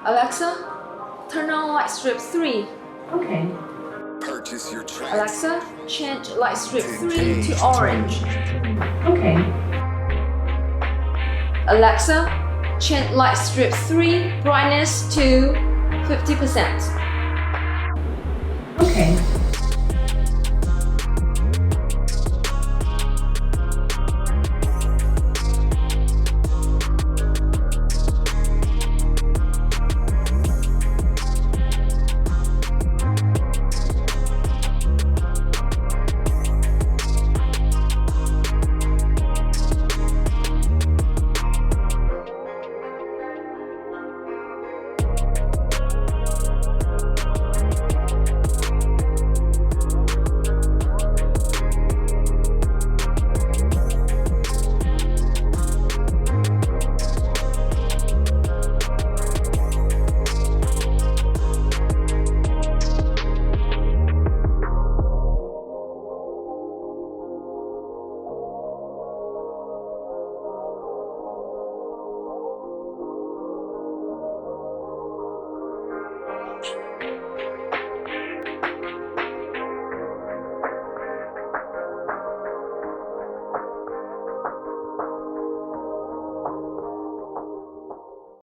Alexa, turn on light strip 3. Okay. Purchase your tracks. Alexa, change light strip 3 to orange. Okay. Alexa, change light strip 3 brightness to 50%. Okay.